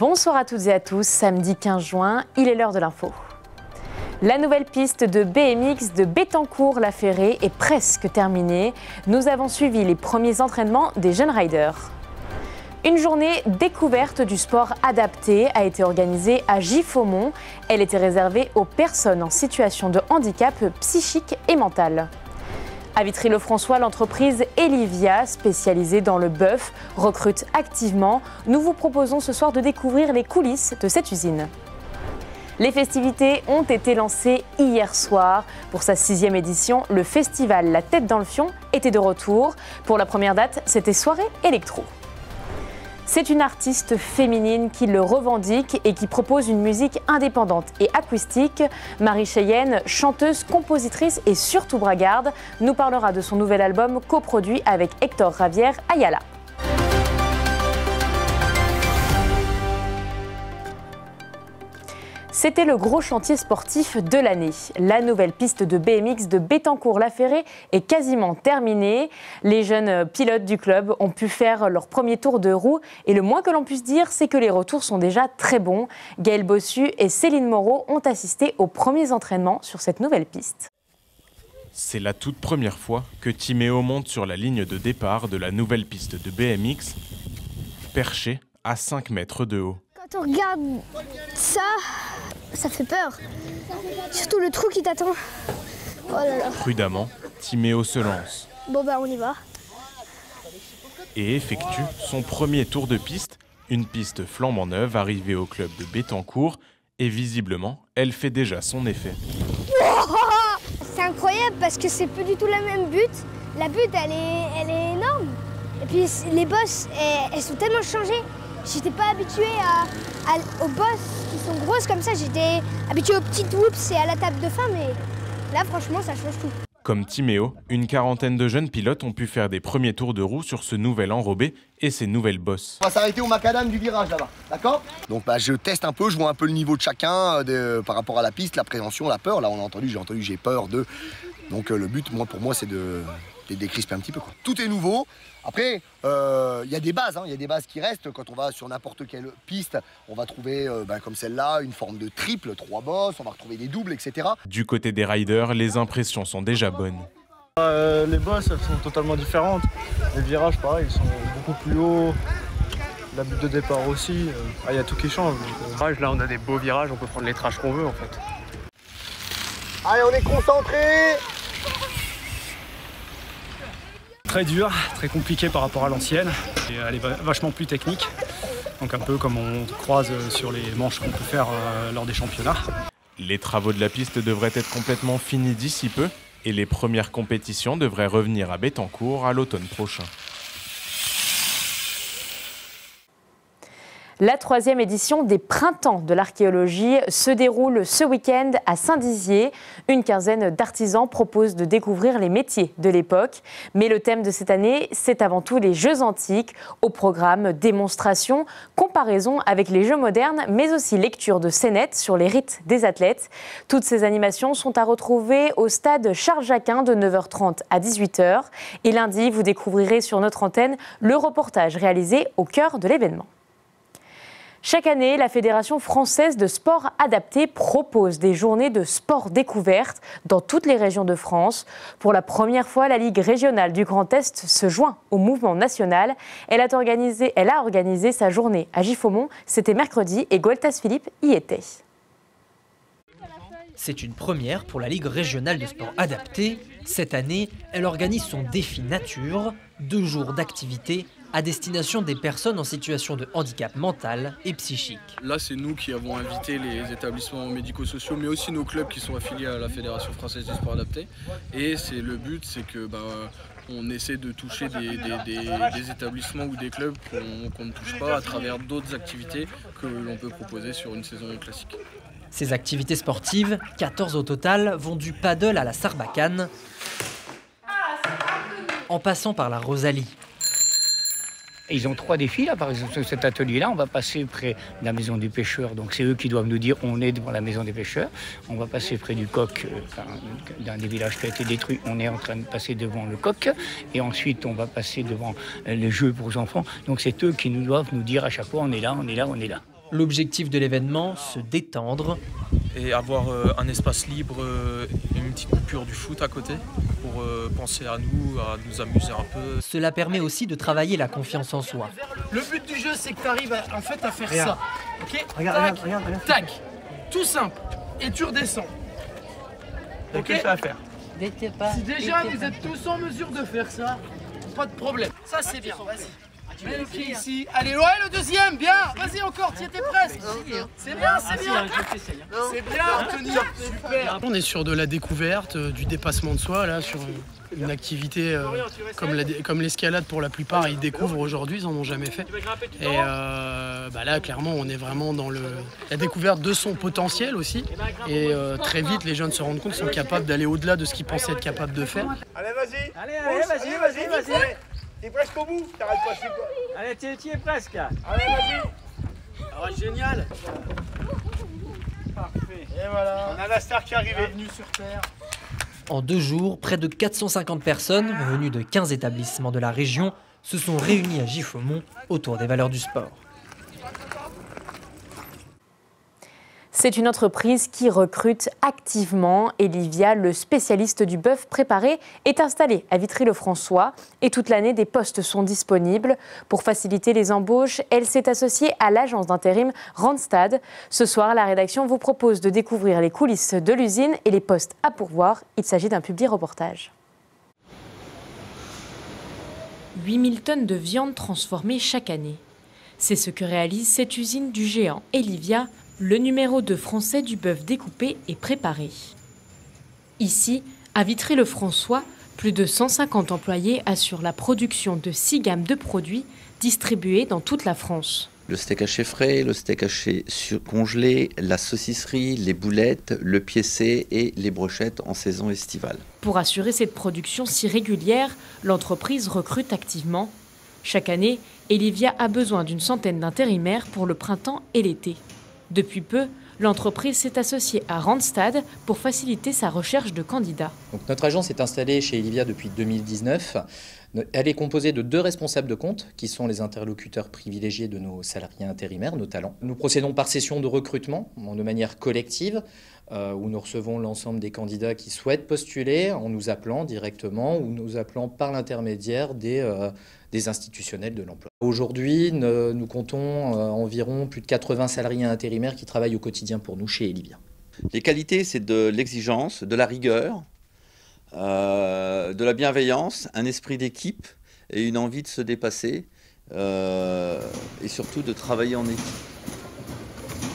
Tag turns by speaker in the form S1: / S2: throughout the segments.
S1: Bonsoir à toutes et à tous, samedi 15 juin, il est l'heure de l'info. La nouvelle piste de BMX de Bettencourt-la-Ferrée est presque terminée. Nous avons suivi les premiers entraînements des jeunes riders. Une journée découverte du sport adapté a été organisée à Giffaumont. Elle était réservée aux personnes en situation de handicap psychique et mental. À Vitry-le-François, l'entreprise Elivia, spécialisée dans le bœuf, recrute activement. Nous vous proposons ce soir de découvrir les coulisses de cette usine. Les festivités ont été lancées hier soir. Pour sa 6e édition, le festival La Tête dans le Fion était de retour. Pour la première date, c'était soirée électro. C'est une artiste féminine qui le revendique et qui propose une musique indépendante et acoustique. Marie Cheyenne, chanteuse, compositrice et surtout bragarde, nous parlera de son nouvel album coproduit avec Hector Ravière Ayala. C'était le gros chantier sportif de l'année. La nouvelle piste de BMX de Bettencourt-la-Ferrée est quasiment terminée. Les jeunes pilotes du club ont pu faire leur premier tour de roue et le moins que l'on puisse dire, c'est que les retours sont déjà très bons. Gaël Bossu et Céline Moreau ont assisté aux premiers entraînements sur cette nouvelle piste.
S2: C'est la toute première fois que Timéo monte sur la ligne de départ de la nouvelle piste de BMX, perchée à 5 mètres de haut.
S3: Quand on regarde ça, ça fait peur. Surtout le trou qui t'attend. Oh là là.
S2: Prudemment, Timéo se lance.
S3: Bon bah on y va.
S2: Et effectue son premier tour de piste, une piste flambant neuve arrivée au club de Bettencourt. Et visiblement, elle fait déjà son effet.
S3: C'est incroyable parce que c'est plus du tout la même butte. La butte, elle est énorme. Et puis les bosses, elles sont tellement changées. J'étais pas habituée aux bosses qui sont grosses comme ça. J'étais habituée aux petites whoops et à la table de fin, mais là, franchement, ça change tout.
S2: Comme Timéo, une quarantaine de jeunes pilotes ont pu faire des premiers tours de roue sur ce nouvel enrobé et ses nouvelles bosses.
S4: On va s'arrêter au macadam du virage là-bas, d'accord? Donc je teste un peu, je vois un peu le niveau de chacun par rapport à la piste, l'appréhension, la peur. Là, j'ai peur de... Donc le but, pour moi, c'est de décrisper un petit peu, quoi. Tout est nouveau. Après, y a des bases, il y a des bases qui restent. Quand on va sur n'importe quelle piste, on va trouver, comme celle-là, une forme de triple, 3 bosses, on va retrouver des doubles, etc.
S2: Du côté des riders, les impressions sont déjà bonnes.
S5: Les bosses, elles sont totalement différentes. Les virages, pareil, ils sont beaucoup plus hauts. La butte de départ aussi. Il y a tout qui change.
S6: Là, on a des beaux virages, on peut prendre les trashs qu'on veut, en fait.
S4: Allez, on est concentrés.
S6: Très dur, très compliqué par rapport à l'ancienne. Elle est vachement plus technique. Donc un peu comme on croise sur les manches qu'on peut faire lors des championnats.
S2: Les travaux de la piste devraient être complètement finis d'ici peu et les premières compétitions devraient revenir à Bettencourt à l'automne prochain.
S1: La 3e édition des Printemps de l'archéologie se déroule ce week-end à Saint-Dizier. Une quinzaine d'artisans proposent de découvrir les métiers de l'époque. Mais le thème de cette année, c'est avant tout les Jeux antiques. Au programme, démonstration, comparaison avec les Jeux modernes, mais aussi lecture de scénettes sur les rites des athlètes. Toutes ces animations sont à retrouver au stade Charles-Jaquin de 9h30 à 18h. Et lundi, vous découvrirez sur notre antenne le reportage réalisé au cœur de l'événement. Chaque année, la Fédération française de sport adapté propose des journées de sport découverte dans toutes les régions de France. Pour la première fois, la Ligue régionale du Grand Est se joint au mouvement national. Elle a organisé sa journée à Giffaumont. C'était mercredi et Gueltas Philippe y était.
S7: C'est une première pour la Ligue régionale de sport adapté. Cette année, elle organise son défi nature, 2 jours d'activité à destination des personnes en situation de handicap mental et psychique.
S8: Là, c'est nous qui avons invité les établissements médico-sociaux, mais aussi nos clubs qui sont affiliés à la Fédération française du sport adapté. Et le but, c'est que on essaie de toucher des établissements ou des clubs qu'on ne touche pas à travers d'autres activités que l'on peut proposer sur une saison classique.
S7: Ces activités sportives, 14 au total, vont du paddle à la sarbacane, en passant par la Rosalie.
S9: Ils ont 3 défis là, par exemple sur cet atelier-là. On va passer près de la maison des pêcheurs, donc c'est eux qui doivent nous dire on est devant la maison des pêcheurs. On va passer près du coq, d'un des villages qui a été détruit. On est en train de passer devant le coq, et ensuite on va passer devant les jeux pour les enfants. Donc c'est eux qui nous doivent nous dire à chaque fois on est là, on est là, on est là.
S7: L'objectif de l'événement, se détendre.
S10: Et avoir un espace libre, une petite coupure du foot à côté pour penser à nous amuser un peu.
S7: Cela permet aussi de travailler la confiance en soi.
S11: Le but du jeu, c'est que tu arrives en fait à faire ça. Ok,
S5: Regarde.
S11: tac, tout simple. Et tu redescends.
S5: Ok, que ça à faire.
S11: Si déjà vous êtes tous en mesure de faire ça, pas de problème. Ça c'est bien, vas-y. Mets le pied ici. Allez, ouais, le deuxième, bien. Vas-y encore, tu étais presque. C'est bien, c'est bien. C'est bien, Anthony. Super. On est sur de la découverte, du dépassement de soi, là, sur une activité comme l'escalade pour la plupart, ils découvrent aujourd'hui, ils en ont jamais fait. Et là, clairement, on est vraiment dans la découverte de son potentiel aussi. Et très vite, les jeunes se rendent compte qu'ils sont capables d'aller au-delà de ce qu'ils pensaient être capables de faire.
S12: Allez, vas-y. Vas-y. T'es presque au bout, t'arrêtes pas, je sais pas.
S13: Allez, tu y es presque.
S12: Allez, vas-y.
S11: Ah, génial.
S12: Parfait. Et voilà. On a la star qui est arrivée.
S11: Bienvenue sur Terre.
S7: En 2 jours, près de 450 personnes, venues de 15 établissements de la région, se sont réunies à Giffaumont autour des valeurs du sport.
S1: C'est une entreprise qui recrute activement. Elivia, le spécialiste du bœuf préparé, est installée à Vitry-le-François et toute l'année, des postes sont disponibles. Pour faciliter les embauches, elle s'est associée à l'agence d'intérim Randstad. Ce soir, la rédaction vous propose de découvrir les coulisses de l'usine et les postes à pourvoir. Il s'agit d'un publi-reportage. 8000 tonnes de viande transformée chaque année. C'est ce que réalise cette usine du géant Elivia, le numéro 2 français du bœuf découpé et préparé. Ici, à Vitry-le-François, plus de 150 employés assurent la production de 6 gammes de produits distribués dans toute la France.
S14: Le steak haché frais, le steak haché congelé, la saucisserie, les boulettes, le piécé et les brochettes en saison estivale.
S1: Pour assurer cette production si régulière, l'entreprise recrute activement. Chaque année, Elivia a besoin d'une centaine d'intérimaires pour le printemps et l'été. Depuis peu, l'entreprise s'est associée à Randstad pour faciliter sa recherche de candidats.
S15: Donc notre agence est installée chez Elivia depuis 2019. Elle est composée de 2 responsables de compte, qui sont les interlocuteurs privilégiés de nos salariés intérimaires, nos talents. Nous procédons par session de recrutement, de manière collective, où nous recevons l'ensemble des candidats qui souhaitent postuler en nous appelant directement ou nous appelant par l'intermédiaire des institutionnels de l'emploi. Aujourd'hui, nous comptons environ plus de 80 salariés intérimaires qui travaillent au quotidien pour nous chez Elivia.
S14: Les qualités, c'est de l'exigence, de la rigueur, de la bienveillance, un esprit d'équipe et une envie de se dépasser et surtout de travailler en équipe.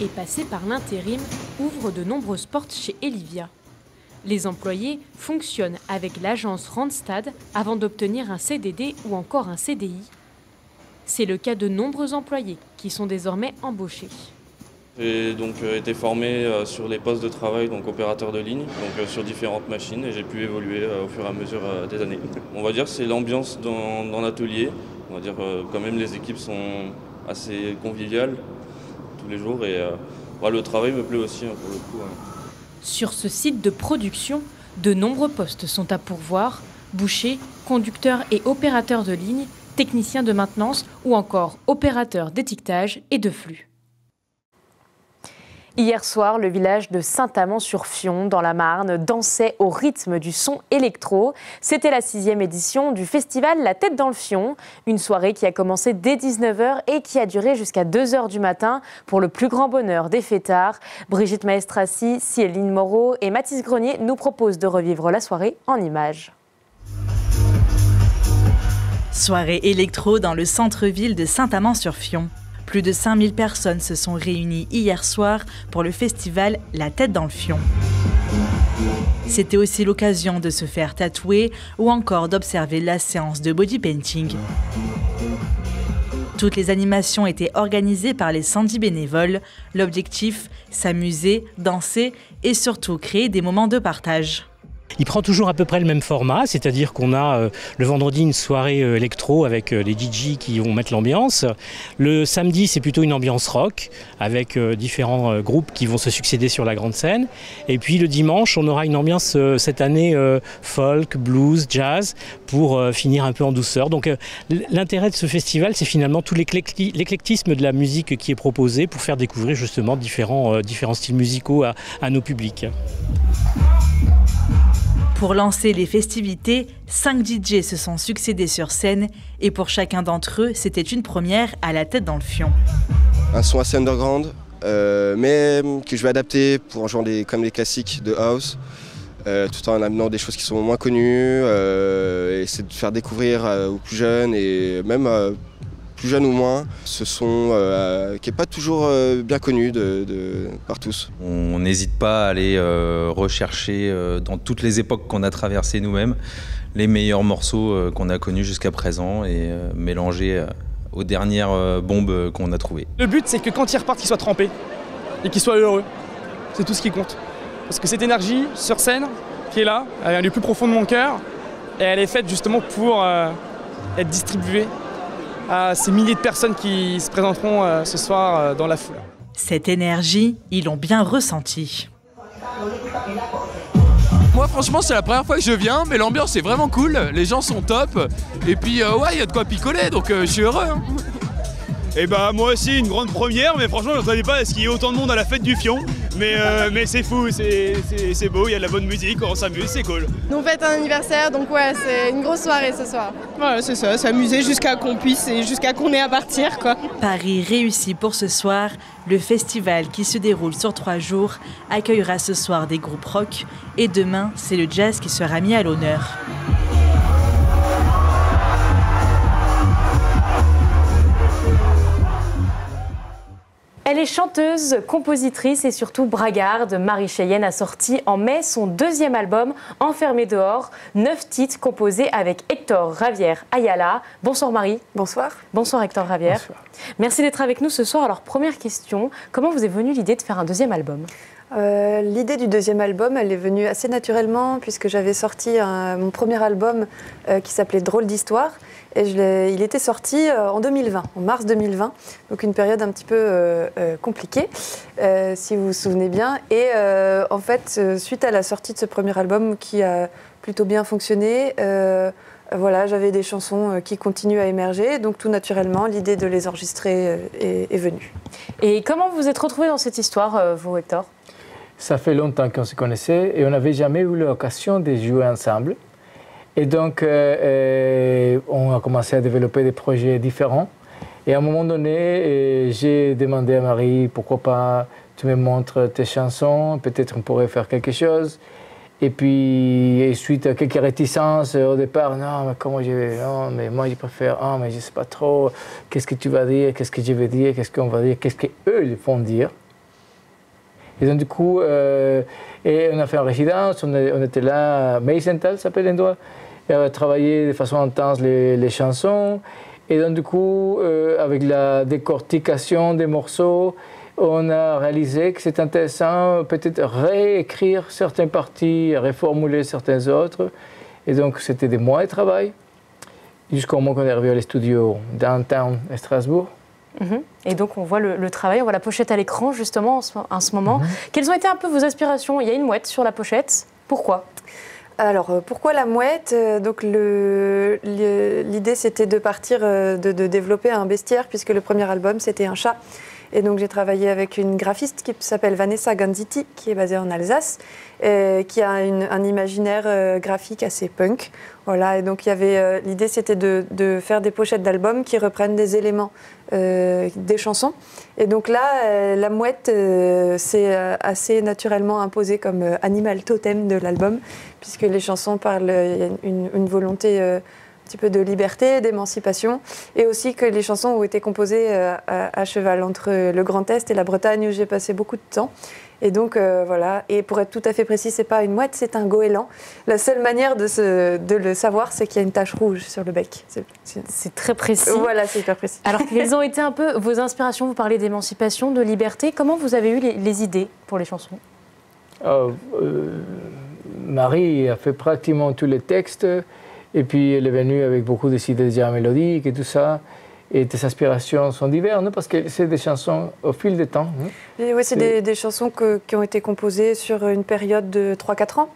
S1: Et passer par l'intérim ouvre de nombreuses portes chez Elivia. Les employés fonctionnent avec l'agence Randstad avant d'obtenir un CDD ou encore un CDI. C'est le cas de nombreux employés qui sont désormais embauchés.
S16: J'ai donc été formé sur les postes de travail, donc opérateur de ligne, donc sur différentes machines, et j'ai pu évoluer au fur et à mesure des années. On va dire que c'est l'ambiance dans l'atelier. On va dire quand même les équipes sont assez conviviales tous les jours et le travail me plaît aussi pour le coup.
S1: Sur ce site de production, de nombreux postes sont à pourvoir, bouchers, conducteurs et opérateurs de ligne, techniciens de maintenance ou encore opérateurs d'étiquetage et de flux. Hier soir, le village de Saint-Amand-sur-Fion, dans la Marne, dansait au rythme du son électro. C'était la 6e édition du festival La Tête dans le Fion, une soirée qui a commencé dès 19h et qui a duré jusqu'à 2h du matin pour le plus grand bonheur des fêtards. Brigitte Maestrassi, Céline Moreau et Mathis Grenier nous proposent de revivre la soirée en images.
S17: Soirée électro dans le centre-ville de Saint-Amand-sur-Fion. Plus de 5000 personnes se sont réunies hier soir pour le festival La Tête dans le Fion. C'était aussi l'occasion de se faire tatouer ou encore d'observer la séance de body painting. Toutes les animations étaient organisées par les 110 bénévoles. L'objectif, s'amuser, danser et surtout créer des moments de partage.
S13: Il prend toujours à peu près le même format, c'est-à-dire qu'on a le vendredi une soirée électro avec les DJ qui vont mettre l'ambiance. Le samedi, c'est plutôt une ambiance rock avec différents groupes qui vont se succéder sur la grande scène. Et puis le dimanche, on aura une ambiance cette année folk, blues, jazz pour finir un peu en douceur. Donc l'intérêt de ce festival, c'est finalement tout l'éclectisme de la musique qui est proposé pour faire découvrir justement différents styles musicaux à nos publics.
S17: Pour lancer les festivités, 5 DJ se sont succédés sur scène et pour chacun d'entre eux, c'était une première à la tête dans le fion.
S18: Un son assez underground, mais que je vais adapter pour un genre comme les classiques de house, tout en amenant des choses qui sont moins connues, et c'est de faire découvrir aux plus jeunes et même plus jeunes ou moins, ce son qui n'est pas toujours bien connu par tous.
S19: On n'hésite pas à aller rechercher dans toutes les époques qu'on a traversées nous-mêmes les meilleurs morceaux qu'on a connus jusqu'à présent et mélanger aux dernières bombes qu'on a trouvées.
S20: Le but, c'est que quand ils repartent, qu'ils soient trempés et qu'ils soient heureux. C'est tout ce qui compte. Parce que cette énergie sur scène qui est là, elle vient du plus profond de mon cœur et elle est faite justement pour être distribuée à ces milliers de personnes qui se présenteront ce soir dans la foule.
S17: Cette énergie, ils l'ont bien ressentie.
S21: Moi franchement c'est la première fois que je viens, mais l'ambiance est vraiment cool, les gens sont top, et puis ouais il y a de quoi picoler, donc je suis heureux. Hein.
S22: Et bah moi aussi une grande première, mais franchement je ne m'attendais pas à ce qu'il y ait autant de monde à la fête du Fion. Mais c'est fou, c'est beau, il y a de la bonne musique, on s'amuse, c'est cool.
S23: Nous on fête un anniversaire, donc ouais c'est une grosse soirée ce soir.
S24: Voilà c'est ça, s'amuser jusqu'à qu'on puisse et jusqu'à qu'on ait à partir quoi.
S17: Paris réussi pour ce soir. Le festival qui se déroule sur 3 jours accueillera ce soir des groupes rock et demain c'est le jazz qui sera mis à l'honneur.
S1: Elle est chanteuse, compositrice et surtout bragarde. Marie Cheyenne a sorti en mai son 2e album, Enfermé dehors, 9 titres composés avec Hector Ravière Ayala. Bonsoir Marie.
S25: Bonsoir.
S1: Bonsoir Hector Ravière.
S25: Bonsoir.
S1: Merci d'être avec nous ce soir. Alors première question, comment vous est venue l'idée de faire un 2e album ?
S25: L'idée du 2e album, elle est venue assez naturellement puisque j'avais sorti mon premier album qui s'appelait Drôle d'histoire et il était sorti en 2020, en mars 2020, donc une période un petit peu compliquée, si vous vous souvenez bien. Et en fait, suite à la sortie de ce premier album qui a plutôt bien fonctionné, voilà, j'avais des chansons qui continuent à émerger, donc tout naturellement, l'idée de les enregistrer est venue.
S1: Et comment vous êtes retrouvés dans cette histoire, vous Hector ?
S26: Ça fait longtemps qu'on se connaissait et on n'avait jamais eu l'occasion de jouer ensemble. Et donc, on a commencé à développer des projets différents. Et à un moment donné, j'ai demandé à Marie, pourquoi pas tu me montres tes chansons, peut-être on pourrait faire quelque chose. Et puis, suite à quelques réticences au départ, non, mais comment je vais, non, mais moi je préfère, oh, mais je ne sais pas trop, qu'est-ce que tu vas dire, qu'est-ce que je vais dire, qu'est-ce qu'on va dire, qu'est-ce qu'eux vont dire. Et donc, du coup, et on a fait une résidence, on était là, Meisenthal s'appelle l'endroit, et on a travaillé de façon intense les chansons. Et donc, du coup, avec la décortication des morceaux, on a réalisé que c'est intéressant peut-être réécrire certaines parties, reformuler certaines autres. Et donc, c'était des mois de travail, jusqu'au moment qu'on est arrivé à les studios downtown à Strasbourg.
S1: Et donc on voit le travail, on voit la pochette à l'écran justement en ce moment. Quelles ont été un peu vos aspirations ? Il y a une mouette sur la pochette, pourquoi ?
S25: Alors pourquoi la mouette ? Donc l'idée c'était de partir, de développer un bestiaire puisque le premier album c'était un chat. Et donc j'ai travaillé avec une graphiste qui s'appelle Vanessa Ganziti, qui est basée en Alsace, qui a un imaginaire graphique assez punk. Voilà, et donc l'idée c'était de faire des pochettes d'albums qui reprennent des éléments des chansons. Et donc là, la mouette s'est assez naturellement imposée comme animal totem de l'album, puisque les chansons parlent, il y a une volonté un petit peu de liberté, d'émancipation, et aussi que les chansons ont été composées à cheval entre le Grand Est et la Bretagne où j'ai passé beaucoup de temps. Et donc voilà, et pour être tout à fait précis, c'est pas une mouette, c'est un goéland. La seule manière de le savoir, c'est qu'il y a une tache rouge sur le bec.
S1: C'est très précis.
S25: Voilà, c'est hyper précis.
S1: Alors quelles ont été un peu vos inspirations ? Vous parlez d'émancipation, de liberté. Comment vous avez eu les idées pour les chansons ?
S26: Marie a fait pratiquement tous les textes, et puis elle est venue avec beaucoup de idées déjà mélodiques et tout ça. Et tes inspirations sont diverses, non? Parce que c'est des chansons au fil du temps.
S25: Oui, c'est des chansons qui ont été composées sur une période de 3-4 ans.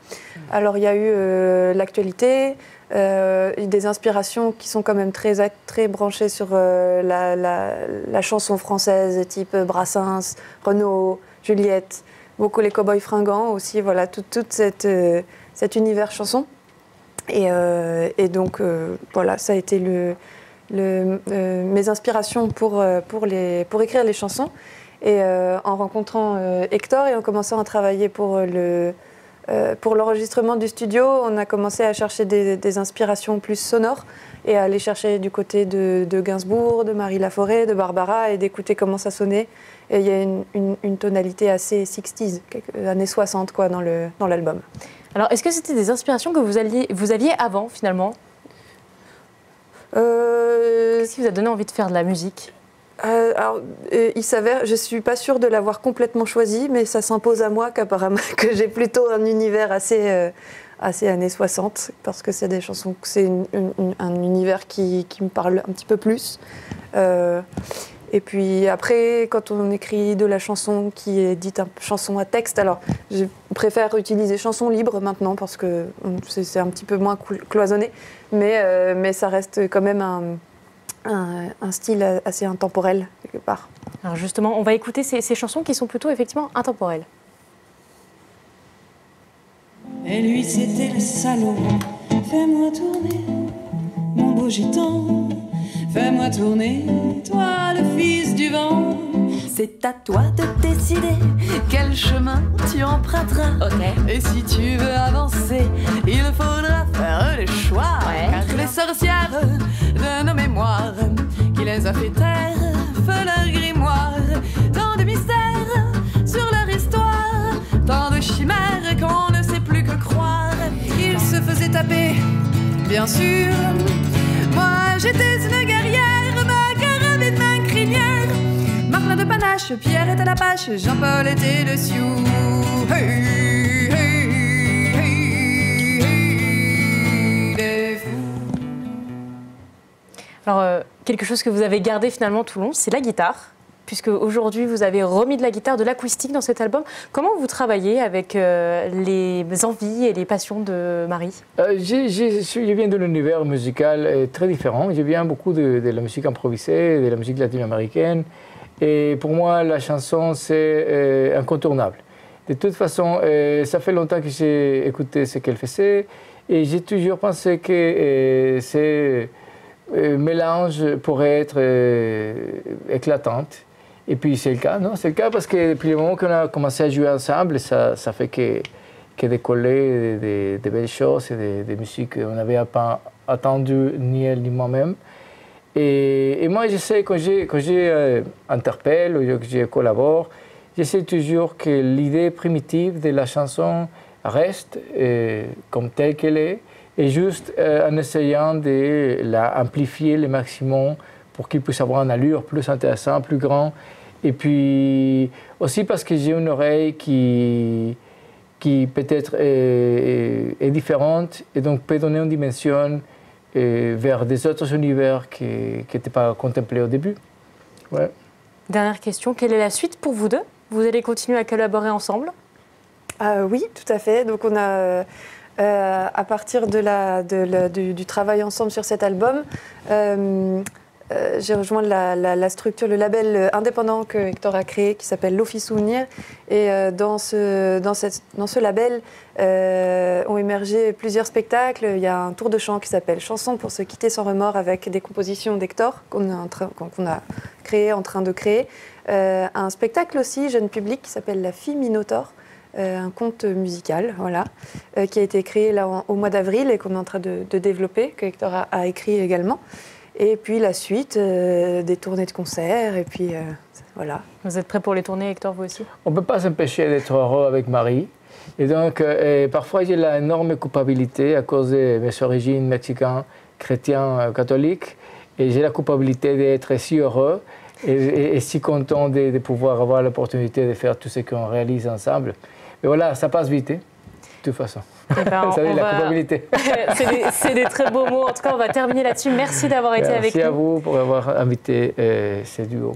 S25: Alors il y a eu l'actualité, des inspirations qui sont quand même très branchées sur la chanson française, type Brassens, Renaud, Juliette, beaucoup les Cowboys Fringants aussi, voilà, tout cet univers chanson. Et donc voilà, ça a été mes inspirations pour écrire les chansons. Et en rencontrant Hector et en commençant à travailler pour l'enregistrement du studio, on a commencé à chercher des inspirations plus sonores et à aller chercher du côté de Gainsbourg, de Marie Laforêt, de Barbara, et d'écouter comment ça sonnait. Et il y a une tonalité assez 60s, années 60 quoi, dans l'album.
S1: Alors, est-ce que c'était des inspirations que vous aviez avant, finalement? Qu'est-ce qui vous a donné envie de faire de la musique?
S25: Il s'avère, je ne suis pas sûre de l'avoir complètement choisi, mais ça s'impose à moi qu'apparemment que j'ai plutôt un univers assez années 60, parce que c'est des chansons, c'est un univers qui me parle un petit peu plus. Et puis après, quand on écrit de la chanson qui est dite chanson à texte, alors je préfère utiliser chanson libre maintenant parce que c'est un petit peu moins cloisonné, mais ça reste quand même un style assez intemporel quelque part.
S1: Alors justement, on va écouter ces chansons qui sont plutôt effectivement intemporelles.
S2: Et lui c'était le salaud, fais-moi tourner, mon beau gitan, fais-moi tourner, toi le fils du vent.
S3: C'est à toi de décider quel chemin tu emprunteras. Et si tu veux avancer, il faudra faire des choix. Car les sorcières de nos mémoires, qui les a fait taire, font leur grimoire. Tant de mystères sur leur histoire, tant de chimères qu'on ne sait plus que croire.
S2: Il se faisait taper, bien sûr. Moi j'étais une guerrière, ma carabine, ma crinière. Marc de panache, Pierre était la pâche, Jean-Paul était le sioux. Hey, hey, hey, hey, des fous.
S1: Alors, quelque chose que vous avez gardé finalement tout le long, c'est la guitare, puisque aujourd'hui vous avez remis de la guitare, de l'acoustique dans cet album. Comment vous travaillez avec les envies et les passions de Marie?
S26: Je viens de l'univers musical très différent. Je viens beaucoup de la musique improvisée, de la musique latino-américaine. Et pour moi, la chanson, c'est incontournable. De toute façon, ça fait longtemps que j'ai écouté ce qu'elle faisait et j'ai toujours pensé que ce mélange pourrait être éclatante. Et puis c'est le cas, non? C'est le cas parce que depuis le moment qu'on a commencé à jouer ensemble, ça fait que décoller des belles choses et des musiques qu'on n'avait pas attendues ni elle ni moi-même. Et moi, je sais, quand j'ai interpelle ou que je collabore, j'essaie toujours que l'idée primitive de la chanson reste comme telle qu'elle est, et juste en essayant de la amplifier le maximum pour qu'il puisse avoir une allure plus intéressante, plus grande. Et puis aussi parce que j'ai une oreille qui peut-être est différente et donc peut donner une dimension vers des autres univers qui n'étaient pas contemplés au début. Ouais.
S1: Dernière question, quelle est la suite pour vous deux? Vous allez continuer à collaborer ensemble?
S25: Oui, tout à fait. Donc on a, à partir du travail ensemble sur cet album, j'ai rejoint la structure, le label indépendant que Hector a créé, qui s'appelle L'Office Souvenir. Et dans ce label ont émergé plusieurs spectacles. Il y a un tour de chant qui s'appelle Chanson pour se quitter sans remords, avec des compositions d'Hector qu'on a créé, en train de créer. Un spectacle aussi, jeune public, qui s'appelle La Fille Minotaure. Un conte musical, voilà, qui a été créé là, au mois d'avril et qu'on est en train de développer, que Hector a écrit également. Et puis la suite, des tournées de concerts, et puis voilà.
S1: Vous êtes prêt pour les tournées, Hector, vous aussi?
S26: On ne peut pas s'empêcher d'être heureux avec Marie. Et donc, parfois, j'ai l'énorme culpabilité à cause de mes origines mexicaines, chrétiens, catholiques. Et j'ai la culpabilité d'être si heureux et si content de pouvoir avoir l'opportunité de faire tout ce qu'on réalise ensemble. Mais voilà, ça passe vite. Hein? De toute façon.
S1: Eh ben,
S26: vous savez, la culpabilité.
S1: C'est des très beaux mots. En tout cas, on va terminer là-dessus. Merci d'avoir été avec nous.
S26: Merci à vous pour avoir invité ces duos.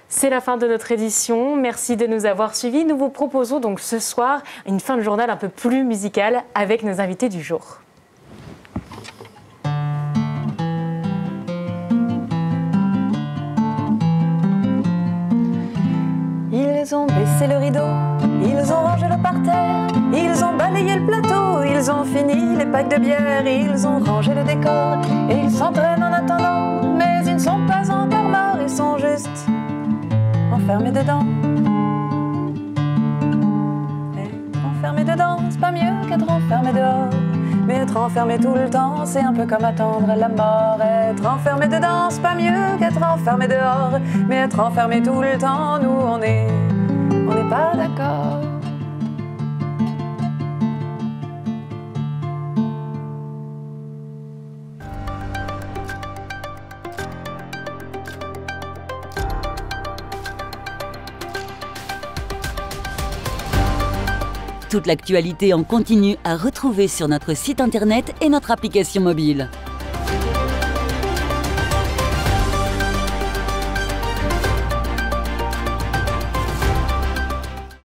S1: C'est la fin de notre édition. Merci de nous avoir suivis. Nous vous proposons donc ce soir une fin de journal un peu plus musicale avec nos invités du jour.
S25: Ils ont baissé le rideau, ils ont rangé le parterre, ils ont balayé le plateau, ils ont fini les packs de bière, ils ont rangé le décor et ils s'entraînent en attendant, mais ils ne sont pas encore morts, ils sont juste enfermés dedans. Être enfermé dedans, c'est pas mieux qu'être enfermé dehors. Mais être enfermé tout le temps, c'est un peu comme attendre la mort. Être enfermé dedans, c'est pas mieux qu'être enfermé dehors. Mais être enfermé tout le temps, nous on n'est pas d'accord.
S4: Toute l'actualité en continu à retrouver sur notre site internet et notre application mobile.